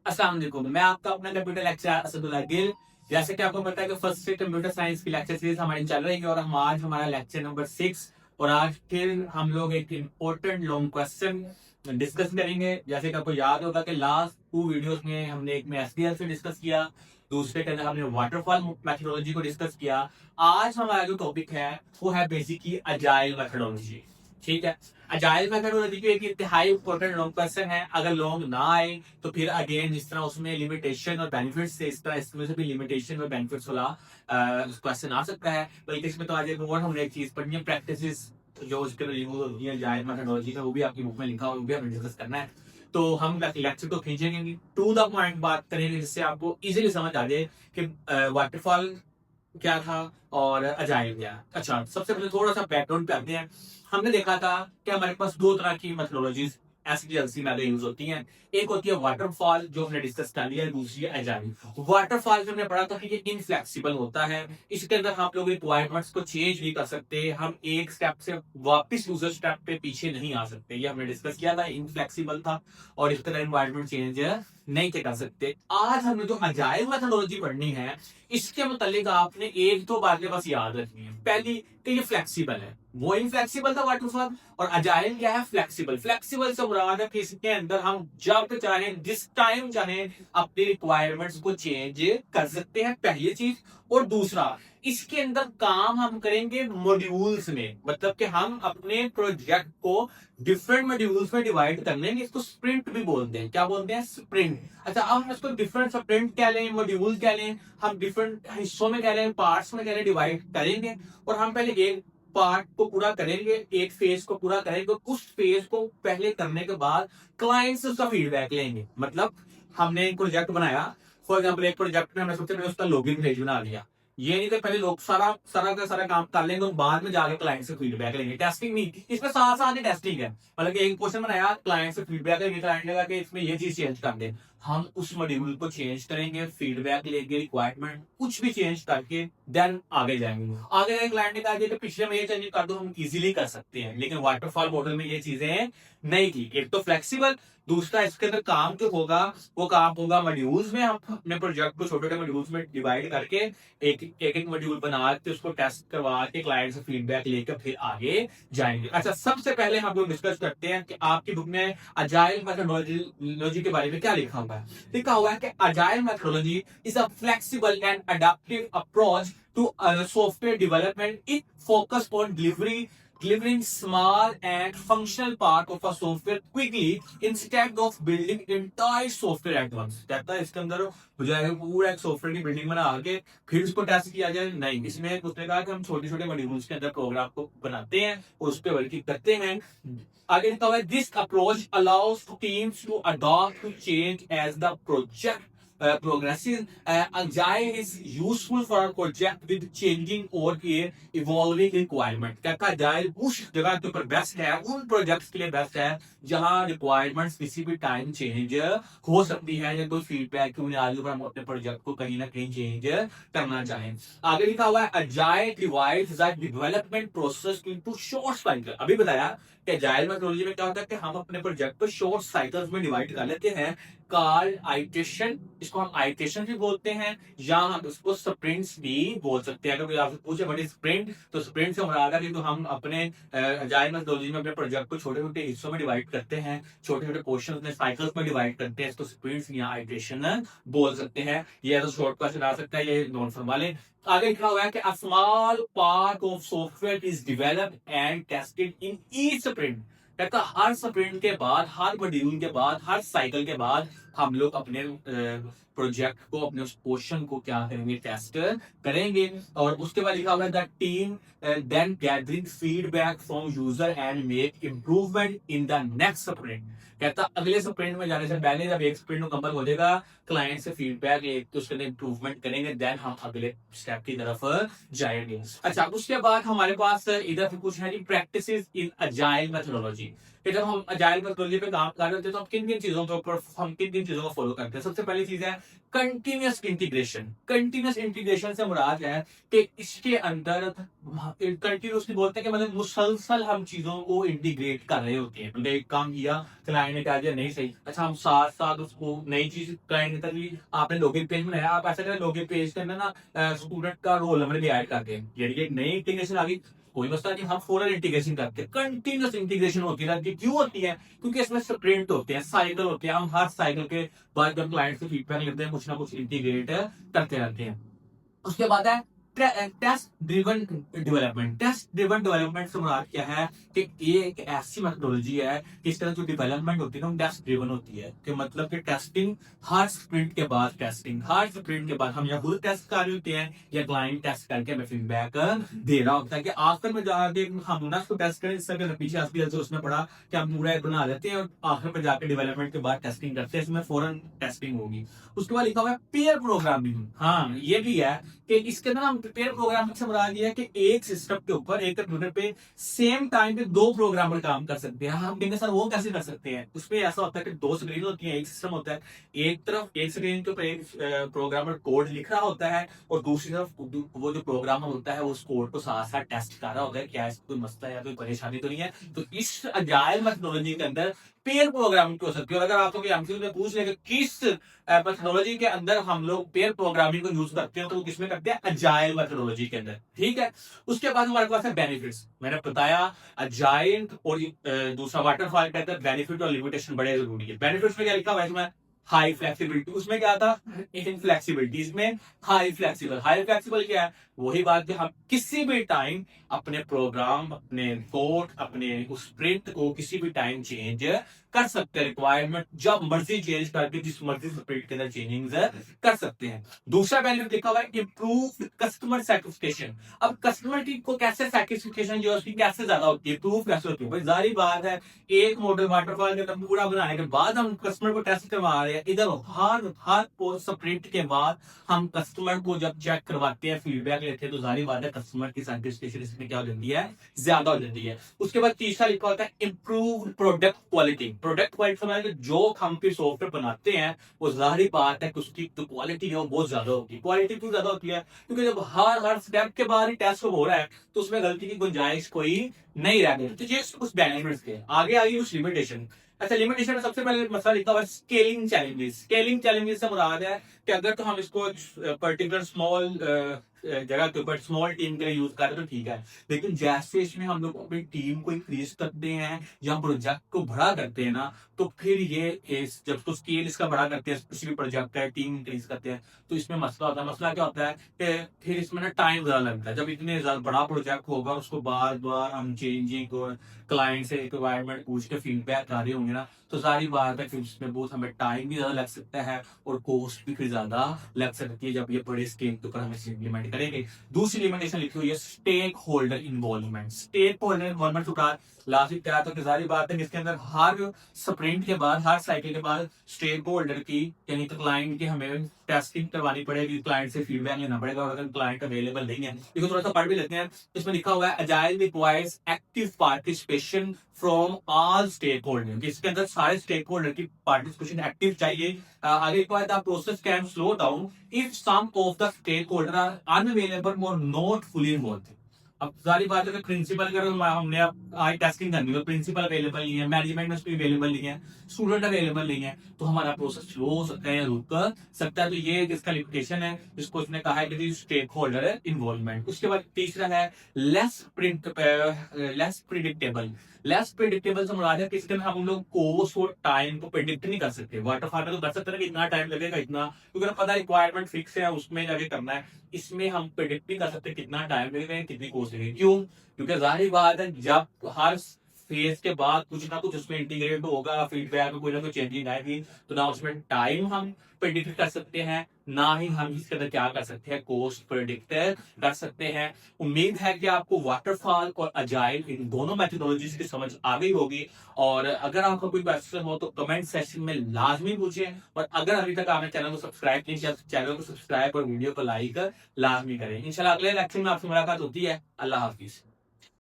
अस्सलाम वालेकुम, मैं आपका अपना कंप्यूटर लेक्चरर असदुल्ला गिल। जैसे कि आपको पता है कि फर्स्ट से कंप्यूटर साइंस की लेक्चर सीरीज हमारी चल रही है और हम आज हमारा लेक्चर नंबर 6 और आज फिर हम लोग एक इम्पोर्टेंट लॉन्ग क्वेश्चन डिस्कस करेंगे। जैसे कि आपको याद होगा कि लास्ट 2 वीडियोस में हमने एक में एसडीएल से डिस्कस किया, दूसरे के अंदर हमने वाटरफॉल मेथोडोलॉजी को डिस्कस किया। आज हमारा जो टॉपिक है वो है बेसिकली अजाइल मेथोडोलॉजी। ठीक है, अजाइल मेथोडोलॉजी की एक इंतहाई इंपॉर्टेंट लॉन्ग क्वेश्चन है। अगर लॉन्ग ना आए तो फिर अगेन जिस तरह उसमें लिमिटेशन और बेनिफिट्स थे, इस तरह इसमें से भी लिमिटेशन और बेनिफिट्स वाला क्वेश्चन आ सकता है। बल्कि इसमें तो आज एक और हमने एक चीज पढ़नी है, प्रैक्टिसेस जो उसके अंदर यूज होती है अजाइल मेथोडोलॉजी में, वो भी आपकी बुक में लिखा हुआ, वो भी हमें डिस्कस करना है। तो हम लेक्चर को खींचेंगे, टू द पॉइंट बात करेंगे जिससे आपको इजीली समझ आ जाए कि वाटरफॉल क्या था और अजाइल क्या। अच्छा, सबसे पहले थोड़ा सा बैकग्राउंड पे आते हैं। हमने देखा था कि हमारे पास दो तरह की मेथोडोलॉजीज एसडीएलसी में यूज होती हैं। एक होती है वाटरफॉल जो हमने डिस्कस कर लिया है, दूसरी है अजाइल। वाटरफॉल जो हमने पढ़ा था कि ये इनफ्लेक्सिबल होता है, इसके अंदर हम लोग रिक्वायरमेंट्स को चेंज नहीं कर सकते, हम एक स्टेप से वापस दूसरे स्टेप पे पीछे नहीं आ सकते, ये हमने डिस्कस किया था, इनफ्लेक्सिबल था और इसके अंदर एनवायरमेंट चेंज नहीं थे कर सकते। आज हमने जो अजाइल मेथोडोलॉजी पढ़नी है इसके मुतालिक आपने एक दो बातें बस याद रखनी है। पहली कि ये फ्लेक्सिबल है, वो इनफ्लेक्सिबल था वाटरफॉल, और अजाइल क्या है, फ्लेक्सिबल। फ्लेक्सिबल से मुराद है कि इसके अंदर हम जब चाहे जिस टाइम चाहे अपनी रिक्वायरमेंट्स को चेंज कर सकते हैं, पहली चीज। और दूसरा, इसके अंदर काम हम करेंगे मॉड्यूल्स में, मतलब कि हम अपने प्रोजेक्ट को डिफरेंट मॉड्यूल्स में डिवाइड कर लेंगे। इसको स्प्रिंट भी बोलते हैं। क्या बोलते हैं? स्प्रिंट। अच्छा, अब हम इसको डिफरेंट स्प्रिंट कह लें, मॉड्यूल कह लें, हम डिफरेंट हिस्सों में कह लें, पार्ट्स में कह लें, डिवाइड करेंगे और हम पहले एक पार्ट को पूरा करेंगे, एक फेज को पूरा करेंगे। उस फेज को पहले करने के बाद क्लाइंट से उसका फीडबैक लेंगे। मतलब हमने एक प्रोजेक्ट बनाया, फॉर एग्जाम्पल एक प्रोजेक्ट में हमने सबसे पहले उसका लॉगिन पेज बना लिया। ये नहीं कि पहले लोग सारा सारा का सारा काम कर लेंगे और बाद में जाके क्लाइंट से फीडबैक लेंगे। टेस्टिंग नहीं, इसमें साथ साथ ही टेस्टिंग है। मतलब कि एक क्वेश्चन बनाया, क्लाइंट से फीडबैक लेंगे, क्लाइंट लगा कि इसमें ये चीज चेंज कर दे, हम उस मॉड्यूल को चेंज करेंगे, फीडबैक लेंगे, रिक्वायरमेंट कुछ भी चेंज करके देन आगे जाएंगे। आगे जाके क्लाइंट ने कहा कि पिछले में ये चेंज कर दो, हम इजीली कर सकते हैं। लेकिन वाटरफॉल मॉडल में ये चीजें नहीं थी। एक तो फ्लेक्सिबल, दूसरा इसके अंदर काम जो होगा वो काम होगा मॉड्यूल्स में। हम अपने प्रोजेक्ट को छोटे छोटे मॉड्यूल्स में डिवाइड करके एक एक मॉड्यूल बना के उसको टेस्ट करवा के क्लाइंट से फीडबैक लेकर फिर आगे जाएंगे। अच्छा, सबसे पहले हम लोग डिस्कस करते हैं कि आपकी बुक में अजाइल मेथोडोलॉजी के बारे में क्या लिखा हुआ है। लिखा हुआ है कि agile methodology is a flexible and adaptive approach to software development. It focused on delivering small and functional part of a software quickly instead of building entire software at once. कहता है इसके अंदर बजाय पूरा एक सॉफ्टवेयर की building बना के फिर उसको टेस्ट किया जाए, नहीं। इसमें उसने कहा कि हम छोटे छोटे मॉड्यूल्स के अंदर प्रोग्राम को बनाते हैं और उस पर वर्किंग करते हैं। आगे लिखा हुआ है, this approach allows teams to adopt to change as the project progresses. Agile is useful for a project with changing or evolving requirement. कहता है agile उस जगह के ऊपर बेस्ट है, उन प्रोजेक्ट्स के लिए बेस्ट है जहां रिक्वायरमेंट्स किसी भी टाइम चेंज हो सकती है, या कोई फीडबैक की बुनियाद पर हम अपने प्रोजेक्ट को कहीं ना कहीं चेंज करना चाहें। आगे लिखा हुआ है, agile divides the development process into short cycle. अभी बताया कि agile मेथोडोलॉजी में क्या होता है कि हम अपने प्रोजेक्ट को शॉर्ट साइकिल्स में डिवाइड कर लेते हैं। कॉल्ड आइटेशन, इसको हम आइटेशन भी बोलते हैं या हम उसको स्प्रिंट्स भी बोल सकते हैं। अगर कोई आपसे पूछे बड़ी स्प्रिंट, तो स्प्रिंट से मुराद है कि तो हम अपने अजाइल मेथोडोलॉजी में अपने प्रोजेक्ट को छोटे छोटे हिस्सों में डिवाइड करते हैं, छोटे छोटे पोर्शन में साइकिल्स में डिवाइड करते हैं, तो स्प्रिंट्स या आइटेशन बोल सकते हैं। ये तो शॉर्ट क्वेश्चन आ सकता है, ये नॉन फॉर्म वाले। आगे लिखा हुआ है कि a small part of software is developed and tested in each sprint. कहता हर स्प्रिंट के बाद, हर मॉड्यूल के बाद, हर साइकिल के बाद हम लोग अपने प्रोजेक्ट को, अपने उस पोर्शन को क्या करेंगे, टेस्ट करेंगे। और उसके बाद लिखा हुआ है the team then gathering feedback from user and make improvement in the next sprint. कहता अगले स्प्रिंट में जाने से पहले जब एक स्प्रिंट मुकम्मल हो जाएगा, क्लाइंट से फीडबैक लेके तो उसके अंदर इम्प्रूवमेंट करेंगे, देन हम अगले स्टेप की तरफ जाएंगे। अच्छा, उसके बाद हमारे पास इधर कुछ है प्रैक्टिसेस इन अजाइल मेथोडोलॉजी। कि जब हम अजाइल मेथोडोलॉजी पे काम कर रहे होते हैं तो हम किन किन चीजों के ऊपर हम किन किन चीजों को फॉलो करते हैं। सबसे पहली चीज है कंटिन्यूअस इंटीग्रेशन। कंटिन्यूअस इंटीग्रेशन से मुराद है कि इसके अंदर कंटिन्यूसली बोलते हैं कि मतलब मुसलसल हम चीजों को इंटीग्रेट कर रहे होते हैं। मतलब एक काम किया, क्लाइंट ने कहा दिया नहीं सही, अच्छा हम साथ साथ उसको नई चीज क्लाइंट ने तक भी आपने लॉगिन पेज बनाया, आप ऐसा करें लॉगिन पेज के अंदर ना स्टूडेंट का रोल नंबर भी ऐड करते हैं, यानी कि एक नई इंटीग्रेशन आ गई, कोई मसला नहीं, हम फौरन इंटीग्रेशन करते हैं। कंटिन्यूस इंटीग्रेशन होती है, क्यों होती है? क्योंकि इसमें स्प्रिंट होते हैं, साइकिल होते हैं, हम हर साइकिल के बाद जब क्लाइंट से फीडबैक लेते हैं कुछ ना कुछ इंटीग्रेट करते रहते हैं। उसके बाद है test driven development. Test driven development से मुराद क्या है कि ये एक ऐसी मेथोडोलॉजी है कि इस तरह जो डेवलपमेंट होती है ना टेस्ट ड्रिवन होती है, कि मतलब कि टेस्टिंग हर स्प्रिंट के बाद, टेस्टिंग हर स्प्रिंट के बाद हम या खुद टेस्ट कर रहे होते हैं या क्लाइंट टेस्ट करके हमें फीडबैक दे रहा होता है, कि आखिर में जाके हम ना उसको टेस्ट करें। इससे अगर पीछे एसपीएल से उसमें पढ़ा कि हम पूरा बना लेते हैं और आखिर में जाके डेवलपमेंट के बाद टेस्टिंग करते हैं, इसमें फौरन टेस्टिंग होगी। उसके बाद लिखा हुआ है पेयर प्रोग्रामिंग। हाँ ये भी है कि इसके अंदर हम पेयर प्रोग्रामिंग से मुराद ये है कि एक सिस्टम के ऊपर एक कंप्यूटर पे सेम टाइम पे दो प्रोग्रामर काम कर सकते हैं। हम कहेंगे सर वो कैसे कर सकते हैं? उसमें ऐसा होता है कि दो स्क्रीन होती है, एक सिस्टम होता है, एक तरफ एक स्क्रीन के ऊपर एक प्रोग्रामर कोड लिख रहा होता है और दूसरी तरफ वो जो प्रोग्रामर होता है उस कोड को साथ साथ टेस्ट कर रहा होता है, क्या इसको कोई मसला या कोई परेशानी तो नहीं है। तो इस अजाइल मेथोडोलॉजी के अंदर पेयर प्रोग्रामिंग हो सकती है। और अगर आपको कोई एमसीक्यू में पूछ ले कि किस मेथोडोलॉजी के अंदर हम लोग पेयर प्रोग्रामिंग को यूज करते हैं, तो वो किसमें करते हैं? अजाइल मेथोडोलॉजी के अंदर। ठीक है, उसके बाद हमारे पास है बेनिफिट्स। मैंने बताया अजाइल और दूसरा वाटरफॉल के अंदर बेनिफिट और लिमिटेशन बड़े जरूरी है। बेनिफिट्स में क्या लिखा हुआ है इसमें? High flexibility. उसमें क्या था? इनफ्लेक्सिबिलिटी। इसमें हाई फ्लेक्सिबल। हाई फ्लेक्सिबल क्या है? वही बात कि हम किसी भी टाइम अपने प्रोग्राम, अपने कोड, अपने उस प्रिंट को किसी भी टाइम चेंज कर सकते हैं। रिक्वायरमेंट जब मर्जी चेंज करके जिस मर्जी स्प्रिंट के अंदर चेंजिंग कर सकते हैं। दूसरा बेनिफिट लिखा हुआ है इम्प्रूव कस्टमर सेटिस्फेक्शन। अब कस्टमर की को कैसे सेटिस्फेक्शन जो है उसकी कैसे ज्यादा होती है, प्रूफ कैसे होती है? भाई जाहिर बात है एक मॉडल वाटरफॉल के अंदर पूरा बनाने के बाद हम कस्टमर को टेस्ट करवा रहे हैं, इधर हर स्प्रिंट के बाद हम कस्टमर को जब चेक करवाते हैं, फीडबैक लेते हैं, तो जाहिर बात है कस्टमर की सेटिस्फेक्शन इसमें क्या हो जाती है? ज्यादा हो जाती है। उसके बाद तीसरा लिखा होता है improve product quality. Product quality समझ जो हम फिर सॉफ्टवेयर बनाते हैं वो जाहिर बात है कि उसकी जो क्वालिटी है वो बहुत ज्यादा होगी। क्वालिटी क्यों ज्यादा होती है? क्योंकि जब हर स्टेप के बाद ही टेस्ट हो रहा है तो उसमें गलती की गुंजाइश कोई नहीं रह गई। तो ये कुछ बेनिफिट्स के आगे आगे कुछ लिमिटेशन। अच्छा, लिमिटेशन में सबसे पहले मसला लिखा हुआ है स्केलिंग चैलेंजेस। स्केलिंग चैलेंजेस से मुराद है कि अगर तो हम इसको पर्टिकुलर स्मॉल जगह के ऊपर स्मॉल टीम के लिए यूज कर रहे तो ठीक है, लेकिन जैसे इसमें हम लोग अपनी टीम को इंक्रीज करते हैं या प्रोजेक्ट को बड़ा करते हैं ना, तो फिर ये जब तो स्केल इसका बड़ा करते हैं, किसी भी प्रोजेक्ट का टीम इंक्रीज करते हैं, तो इसमें मसला होता है। मसला क्या होता है कि फिर इसमें ना टाइम ज्यादा लगता है। जब इतने ज्यादा बड़ा प्रोजेक्ट होगा उसको बार बार हम चेंजिंग और क्लाइंट से रिक्वायरमेंट पूछ के फीडबैक आ रहे होंगे ना, तो सारी बात है फिर इसमें बहुत हमें टाइम भी ज्यादा लग सकता है और कॉस्ट भी फिर ज्यादा लग सकती है जब ये बड़े स्केल के ऊपर हम इसे इम्प्लीमेंट करेंगे। दूसरी लिमिटेशन लिखी हुई है stakeholder involvement. Stakeholder involvement उठा लास्ट क्या तो जारी बात है इसके अंदर हर स्प्रिंट के बाद, हर साइकिल के बाद स्टेक होल्डर की यानी कि क्लाइंट की हमें टेस्टिंग करवानी पड़ेगी, क्लाइंट से फीडबैक लेना पड़ेगा। और अगर क्लाइंट अवेलेबल नहीं है, इसको थोड़ा सा पढ़ भी लेते हैं। इसमें लिखा हुआ है agile requires active participation from all stakeholder. इसके अंदर सारे स्टेक होल्डर की पार्टिसिपेशन एक्टिव चाहिए। आगे लिखा है the process can slow down if some of the stakeholder are unavailable or not fully involve. अब सारी बात है प्रिंसिपल का हमने अब आज टेस्टिंग करनी है, प्रिंसिपल अवेलेबल नहीं है, मैनेजमेंट में अवेलेबल नहीं है, स्टूडेंट अवेलेबल नहीं है, तो हमारा प्रोसेस स्लो हो सकता है या रुक सकता है। तो ये इसका लिमिटेशन है जिसको उसने कहा है कि स्टेक होल्डर है इन्वॉल्वमेंट। उसके बाद तीसरा है लेस प्रिडिक्टेबल। लेस प्रिडिक्टेबल से मुराद है कि इसके हम लोग कोर्स और टाइम को प्रिडिक्ट नहीं कर सकते। वाटरफॉल में तो कर सकते हैं कि इतना टाइम लगेगा इतना, क्योंकि ना पता रिक्वायरमेंट फिक्स है उसमें जाके करना है। इसमें हम प्रिडिक्ट नहीं कर सकते कितना टाइम लगेगा, कितनी कोर्स लगेगी। क्यों? क्योंकि जाहिर बात है जब हर फेज के बाद कुछ ना कुछ उसमें इंटीग्रेट होगा, फीडबैक में कोई ना कोई चेंजिंग आएगी, तो ना उसमें टाइम हम प्रिडिक्ट कर सकते हैं, ना ही हम इसके अंदर क्या कर सकते हैं, कोस्ट प्रिडिक्ट कर सकते हैं। उम्मीद है कि आपको वाटरफॉल और अजाइल इन दोनों मेथोडोलॉजीज की समझ आ गई होगी। और अगर आपका कोई क्वेश्चन हो तो कमेंट सेक्शन में लाजमी पूछें। और अगर अभी तक आपने चैनल को सब्सक्राइब नहीं किया तो चैनल को सब्सक्राइब और वीडियो को लाइक लाजमी करें। इंशाल्लाह अगले लेक्चर में आपसे मुलाकात होती है। अल्लाह हाफिज।